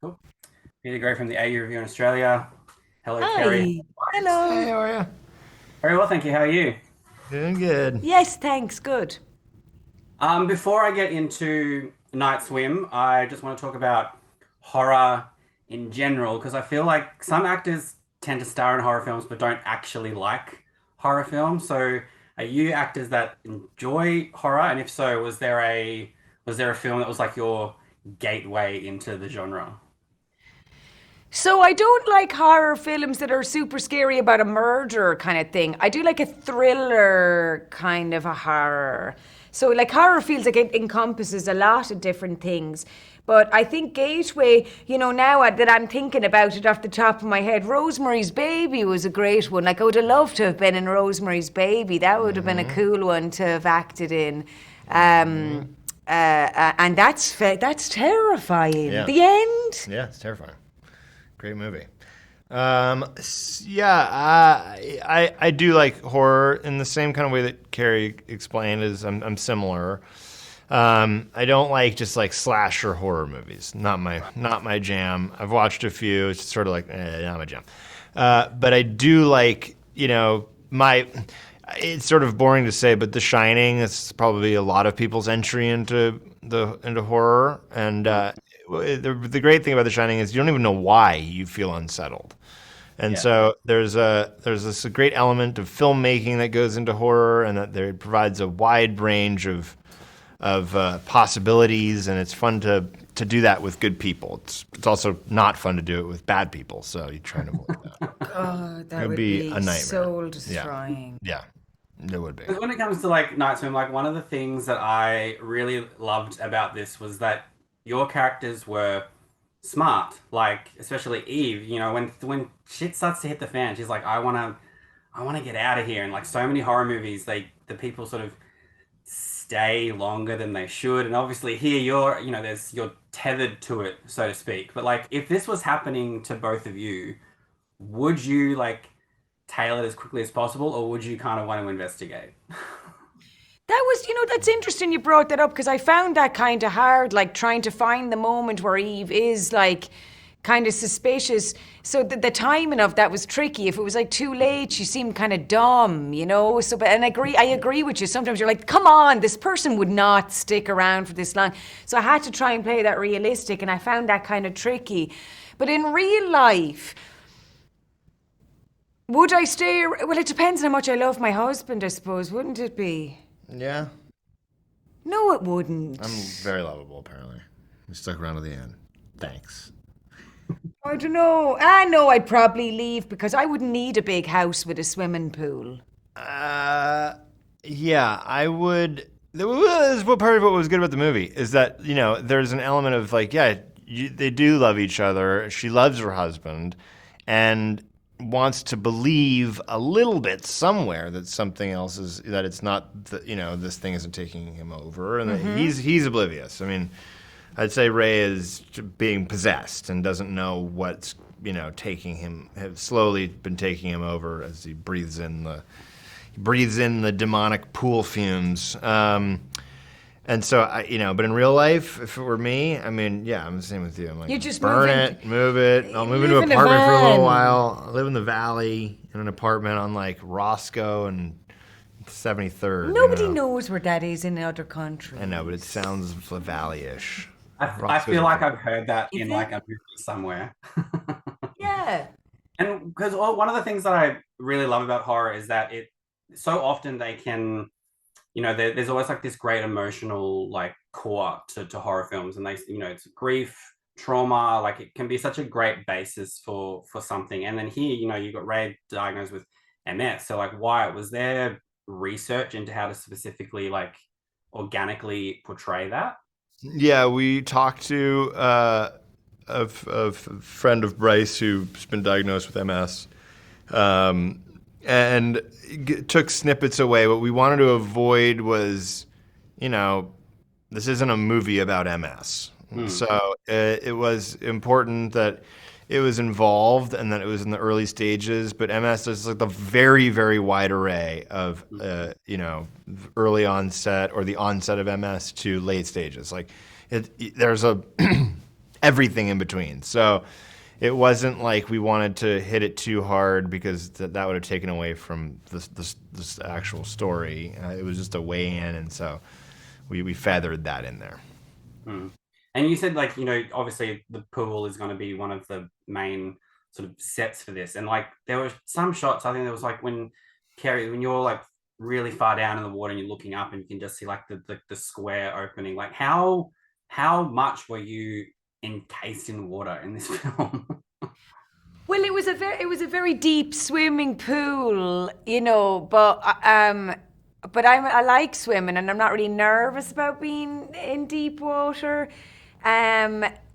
Cool. Peter Gray from the AU Review in Australia. Hello, Kerry. Hi. Hey, Hello. how are you? Very well, thank you. How are you? Doing good. Yes, thanks. Good. Before I get into Night Swim, I just want to talk about horror in general because I feel like some actors tend to star in horror films but don't actually like horror films. So, are you actors that enjoy horror? And if so, was there a film that was like your gateway into the genre? So I don't like horror films that are super scary about a murder kind of thing. I do like a thriller kind of a horror. So like horror feels like it encompasses a lot of different things. But I think Gateway, now that I'm thinking about it off the top of my head, Rosemary's Baby was a great one. Like I would have loved to have been in Rosemary's Baby. That would have been a cool one to have acted in. And that's terrifying. Yeah. The end. Yeah, it's terrifying. Great movie. Yeah, I do like horror in the same kind of way that Carrie explained. Is I'm similar. I don't like just like slasher horror movies. Not my jam. I've watched a few. It's sort of like not my jam. But I do like my. It's sort of boring to say, but The Shining is probably a lot of people's entry into horror. And the great thing about The Shining is you don't even know why you feel unsettled. And Yeah. so there's this great element of filmmaking that goes into horror, and that there provides a wide range of possibilities, and it's fun to do that with good people. It's also not fun to do it with bad people, so you try to avoid that. Oh, It that would would be be a nightmare. soul Yeah, destroying. yeah, it would be. Because when it comes to like Night Swim, like one of the things that I really loved about this was that your characters were smart. Like especially Eve, when shit starts to hit the fan, she's like, I wanna get out of here. And like so many horror movies, the people sort of stay longer than they should. And obviously here you're tethered to it, so to speak. But like if this was happening to both of you, would you like tail it as quickly as possible, or would you kind of want to investigate? That was, that's interesting you brought that up because I found that kind of hard, like trying to find the moment where Eve is like kind of suspicious. So the timing of that was tricky. If it was like too late, she seemed kind of dumb. So, but and I agree with you. Sometimes you're like, come on, this person would not stick around for this long. So I had to try and play that realistic, and I found that kind of tricky. But in real life, would I stay? Well, it depends on how much I love my husband, I suppose, wouldn't it be? Yeah, No, it I'm wouldn't. very lovable. Apparently, we stuck around to the end. Thanks. I don't know. I know I'd probably leave because I wouldn't need a big house with a swimming pool. Uh, yeah, I would. This is what part of what was good about the movie is that there's an element of like, yeah, they do love each other. She loves her husband, and wants to believe a little bit somewhere that something else is that it's not this thing isn't taking him over, and that he's oblivious. I mean, I'd say Ray is being possessed and doesn't know what's taking him, have slowly been taking him over as he breathes in the demonic pool fumes. And so but in real life, if it were me, I mean, yeah, I'm the same with you. I'm like, You just burn it, move it. I'll move into live an in a apartment for a little van. while. I live in the valley in an apartment on like Roscoe and 73rd. Nobody knows where that is in other countries. I know, but it sounds valley-ish. I Roscoe's feel a like I've heard that Is in it? like a movie somewhere. Yeah. And because one of the things that I really love about horror is that it so often they can, there's always like this great emotional like core to horror films, and it's grief, trauma, like it can be such a great basis for something. And then here, you got Ray diagnosed with MS. So like, why was there research into how to specifically like organically portray that? Yeah, we talked to a friend of Bryce who's been diagnosed with MS, and took snippets away. What we wanted to avoid was, this isn't a movie about MS. Hmm. So it was important that it was involved and that it was in the early stages. But MS is like the very, very wide array of, early onset or the onset of MS to late stages. Like there's a everything in between. So it wasn't like we wanted to hit it too hard because that would have taken away from this actual story. It was just a way in, and so we feathered that in there. Mm. And you said, like, obviously the pool is going to be one of the main sort of sets for this. And like there were some shots, I think there was like when you're like really far down in the water and you're looking up and you can just see like the square opening. Like how much were you encased in water in this film? Well, it was a very deep swimming pool, but I like swimming and I'm not really nervous about being in deep water.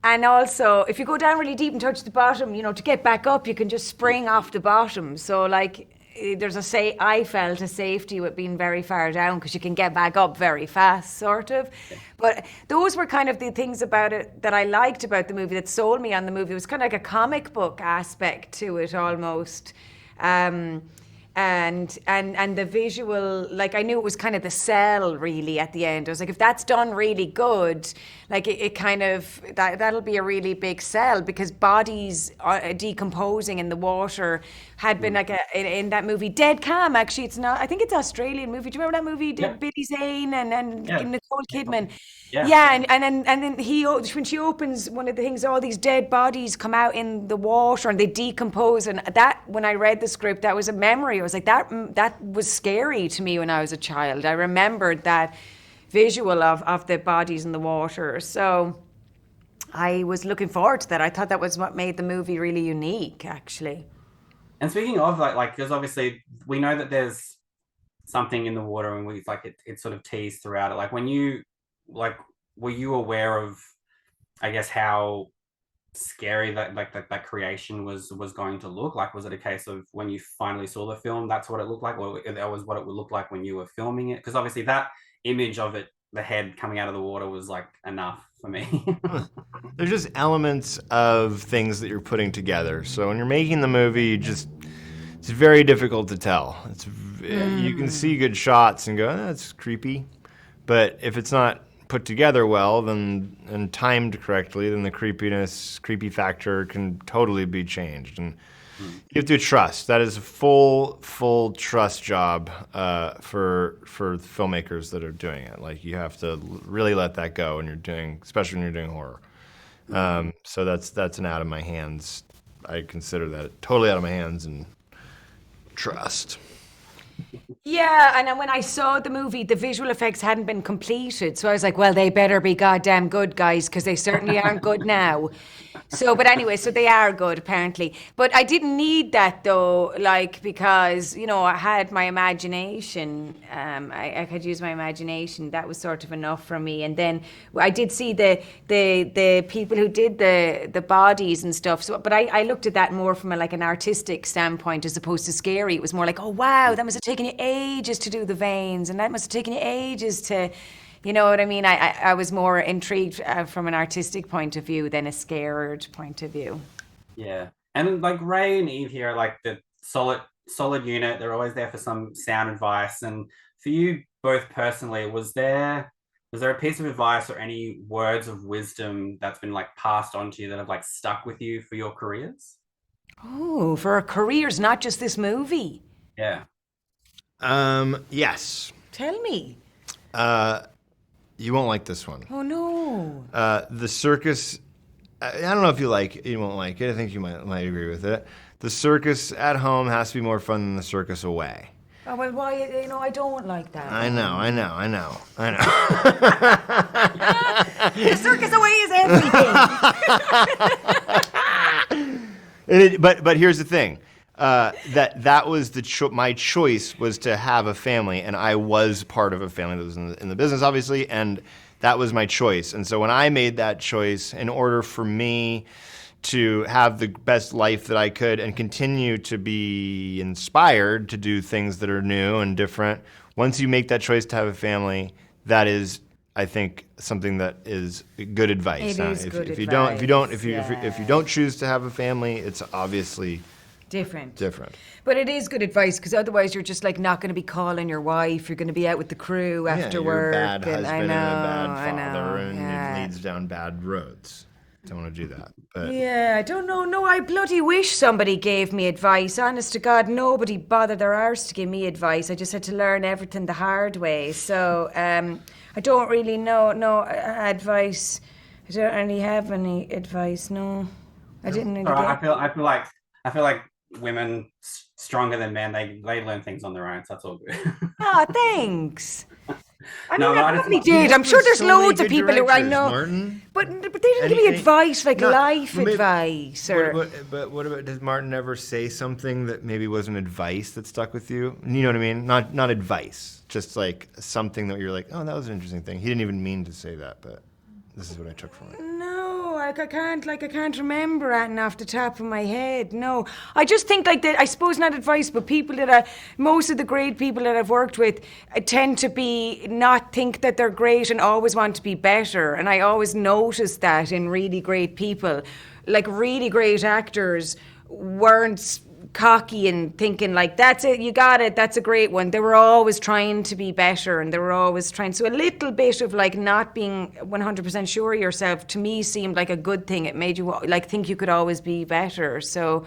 And also, if you go down really deep and touch the bottom, to get back up, you can just spring off the bottom. So, like, I felt a safety with being very far down because you can get back up very fast, sort of. But those were kind of the things about it that I liked about the movie that sold me on the movie. It was kind of like a comic book aspect to it almost. And the visual, like I knew it was kind of the cell really at the end. I was like, if that's done really good, like it kind of, that'll be a really big cell because bodies decomposing in the water had been like in that movie, Dead Calm, actually it's not, I think it's an Australian movie. Do you remember that movie? Yeah. Billy Zane and Nicole Kidman? Yeah. And then when she opens one of the things, all these dead bodies come out in the water and they decompose. And that, when I read the script, that was a memory. I was like, that was scary to me when I was a child. I remembered that visual of the bodies in the water. So I was looking forward to that. I thought that was what made the movie really unique, actually. And speaking of like, because obviously we know that there's something in the water, and we like it sort of teased throughout it. Like when you were you aware of, I guess, how scary that creation was going to look? Like, was it a case of when you finally saw the film, that's what it looked like, or that was what it would look like when you were filming it? Because obviously that image of it, the head coming out of the water, was like enough for me. There's just elements of things that you're putting together. So when you're making the movie, it's very difficult to tell. You can see good shots and go, that's creepy. But if it's not put together well, and timed correctly, then the creepy factor can totally be changed. And you have to trust. That is a full trust job for filmmakers that are doing it. Like, you have to really let that go when you're doing, especially when you're doing horror. So that's an out of my hands. I consider that totally out of my hands and trust. Yeah, and then when I saw the movie, the visual effects hadn't been completed. So I was like, well, they better be goddamn good, guys, because they certainly aren't good now. But anyway, so they are good, apparently. But I didn't need that, though, like, because, I had my imagination. I could use my imagination. That was sort of enough for me. And then I did see the people who did the bodies and stuff. So, but I looked at that more from an artistic standpoint as opposed to scary. It was more like, oh, wow, that must have taken you ages to do the veins, and that must have taken you ages to, you know what I mean? I was more intrigued from an artistic point of view than a scared point of view. Yeah, and like Ray and Eve here are like the solid unit. They're always there for some sound advice. And for you both personally, was there a piece of advice or any words of wisdom that's been like passed on to you that have like stuck with you for your careers? Oh, for our careers, not just this movie. Yeah. Yes. Tell me. You won't like this one. Oh no. The circus. I don't know if you won't like it. I think you might agree with it. The circus at home has to be more fun than the circus away. Oh, well, why? I don't like that. I know. The circus away is everything. But here's the thing. That was my choice was to have a family, and I was part of a family that was in the business, obviously, and that was my choice. And so when I made that choice, in order for me to have the best life that I could and continue to be inspired to do things that are new and different, once you make that choice to have a family, that is, I think, something that is good advice. It is if, good if advice. If you don't choose to have a family, it's obviously different. But it is good advice, because otherwise you're just like not going to be calling your wife. You're going to be out with the crew after you're work. a bad husband and a bad father, and it leads down bad roads. don't want to do that. But Yeah, I don't know. No, I bloody wish somebody gave me advice. Honest to God, nobody bothered their arse to give me advice. I just had to learn everything the hard way. So I don't really know advice. I don't really have any advice. No, I didn't really All right, get. I feel like women stronger than men. They learn things on their own, so that's all good. Oh, thanks. I mean, No, but I I just probably did. I'm sure there's so many loads of good people who I directors, know, Martin. but they didn't give me advice like life maybe- advice or. But what about, does Martin ever say something that maybe wasn't advice that stuck with you? You know what I mean? Not advice, just like something that you're like, oh, that was an interesting thing. He didn't even mean to say that, but this is what I took from it. No, I can't remember anything off the top of my head. No, I just think like that. I suppose not advice, but people most of the great people that I've worked with tend to be not think that they're great and always want to be better. And I always notice that in really great people, like really great actors weren't cocky and thinking like, that's it, you got it, that's a great one. They were always trying to be better, and they were always trying. So a little bit of like not being 100% sure of yourself to me seemed like a good thing. It made you like think you could always be better. So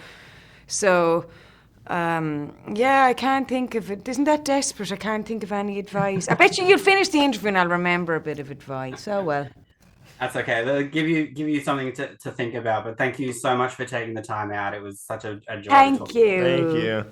yeah, I can't think of it. Isn't that desperate? I can't think of any advice. I bet you'll finish the interview and I'll remember a bit of advice. Oh well. That's okay. They'll give you something to think about. But thank you so much for taking the time out. It was such a joy. Thank you. Thank you.